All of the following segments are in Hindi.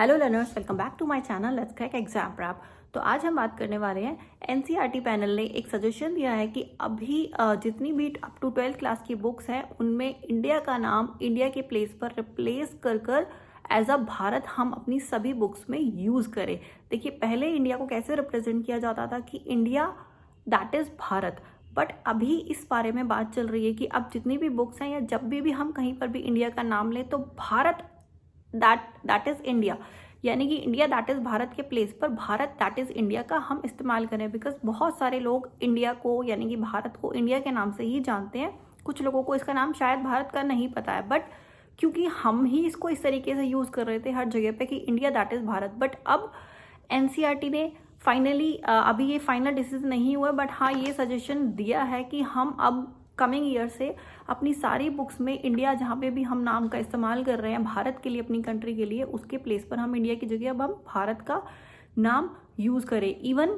Hello learners, welcome back to my channel let's crack exam prep. तो आज हम बात करने वाले हैं एनसीईआरटी पैनल ने एक सजेशन दिया है कि अभी जितनी भी अप टू 12th क्लास की बुक्स हैं उनमें इंडिया का नाम इंडिया के प्लेस पर रिप्लेस कर एज अ भारत हम अपनी सभी बुक्स में यूज़ करें। देखिए, पहले इंडिया को कैसे रिप्रेजेंट किया जाता था कि India that is Bharat, but अभी इस बारे में बात चल रही है कि अब जितनी भी बुक्स हैं या जब भी हम कहीं पर भी इंडिया का नाम लें तो भारत दैट इज इंडिया, यानी कि इंडिया दैट इज भारत के प्लेस पर भारत दैट इज इंडिया का हम इस्तेमाल करें। बिकॉज बहुत सारे लोग इंडिया को यानी कि भारत को इंडिया के नाम से ही जानते हैं। कुछ लोगों को इसका नाम शायद भारत का नहीं पता है, बट क्योंकि हम ही इसको इस तरीके से यूज कर रहे थे हर जगह पे कि India that is Bharat. But अब एनसीईआरटी ने फाइनली अभी ये फाइनल डिसीजन नहीं हुआ, बट हाँ ये सजेशन दिया है कि हम अब कमिंग ईयर से अपनी सारी बुक्स में इंडिया जहाँ पे भी हम नाम का इस्तेमाल कर रहे हैं भारत के लिए, अपनी कंट्री के लिए, उसके प्लेस पर हम इंडिया की जगह अब हम भारत का नाम यूज़ करें। इवन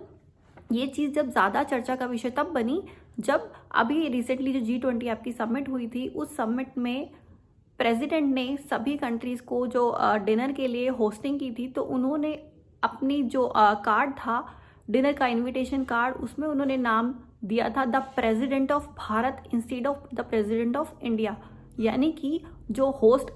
ये चीज़ जब ज़्यादा चर्चा का विषय तब बनी जब अभी रिसेंटली जो G20 आपकी समिट हुई थी, उस समिट में प्रेसिडेंट ने सभी कंट्रीज़ को जो डिनर के लिए होस्टिंग की थी, तो उन्होंने अपनी जो कार्ड था डिनर का इनविटेशन कार्ड, उसमें उन्होंने नाम दिया था the president of Bharat instead of the president of India. यानी कि जो होस्ट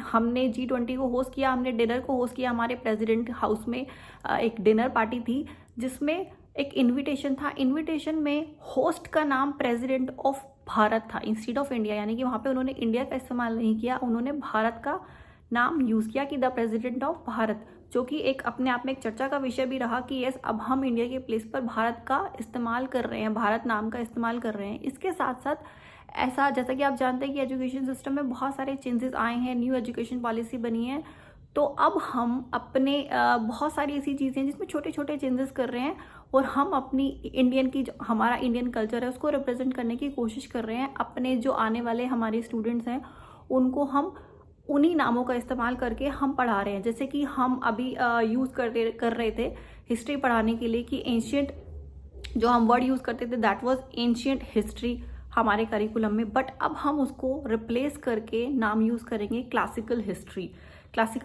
हमने G20 को होस्ट किया, हमने डिनर को होस्ट किया, हमारे प्रेसिडेंट हाउस में एक डिनर पार्टी थी जिसमें एक इनविटेशन था। इनविटेशन में होस्ट का नाम प्रेसिडेंट ऑफ भारत था इंस्टेड ऑफ इंडिया, यानी कि वहाँ पे उन्होंने इंडिया का इस्तेमाल नहीं किया, उन्होंने भारत का नाम यूज़ किया कि द प्रेसिडेंट ऑफ भारत, जो कि एक अपने आप में एक चर्चा का विषय भी रहा कि यस अब हम इंडिया के प्लेस पर भारत का इस्तेमाल कर रहे हैं, भारत नाम का इस्तेमाल कर रहे हैं। इसके साथ साथ ऐसा जैसा कि आप जानते हैं कि एजुकेशन सिस्टम में बहुत सारे चेंजेस आए हैं, न्यू एजुकेशन पॉलिसी बनी है, तो अब हम अपने बहुत सारी ऐसी चीज़ें जिसमें छोटे छोटे चेंजेस कर रहे हैं और हम अपनी इंडियन की जो हमारा इंडियन कल्चर है उसको रिप्रेजेंट करने की कोशिश कर रहे हैं। अपने जो आने वाले हमारे स्टूडेंट्स हैं उनको हम उन्हीं नामों का इस्तेमाल करके हम पढ़ा रहे हैं। जैसे कि हम अभी यूज़ कर रहे थे हिस्ट्री पढ़ाने के लिए कि एंशियंट जो हम वर्ड यूज़ करते थे दैट वाज एंशियंट हिस्ट्री हमारे करिकुलम में, बट अब हम उसको रिप्लेस करके नाम यूज़ करेंगे क्लासिकल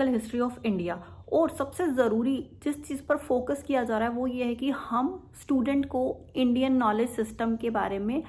हिस्ट्री ऑफ इंडिया। और सबसे ज़रूरी जिस चीज़ पर फोकस किया जा रहा है वो ये है कि हम स्टूडेंट को इंडियन नॉलेज सिस्टम के बारे में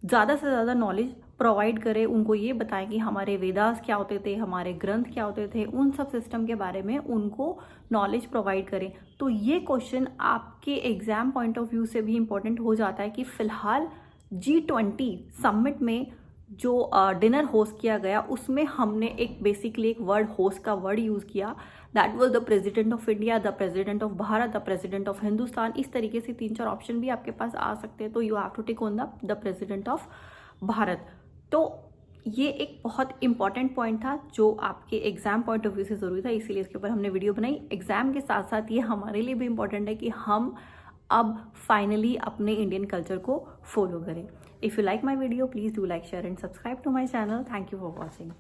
ज़्यादा से ज़्यादा नॉलेज प्रोवाइड करें, उनको ये बताएं कि हमारे वेदास क्या होते थे, हमारे ग्रंथ क्या होते थे, उन सब सिस्टम के बारे में उनको नॉलेज प्रोवाइड करें। तो ये क्वेश्चन आपके एग्जाम पॉइंट ऑफ व्यू से भी इम्पोर्टेंट हो जाता है कि फ़िलहाल G20 समिट में जो डिनर होस्ट किया गया उसमें हमने एक बेसिकली एक वर्ड होस्ट का वर्ड यूज़ किया, that was the president of India, the president of Bharat, the president of Hindustan. इस तरीके से 3-4 ऑप्शन भी आपके पास आ सकते हैं, तो you have to tick on the president of Bharat. तो ये एक बहुत इंपॉर्टेंट पॉइंट था जो आपके एग्जाम पॉइंट ऑफ व्यू से ज़रूरी था, इसीलिए इसके ऊपर हमने वीडियो बनाई। एग्जाम के साथ साथ ये हमारे लिए भी इंपॉर्टेंट है कि हम अब फाइनली अपने इंडियन कल्चर को फॉलो करें। If you like my video please do like, share and subscribe to my channel. Thank you for watching.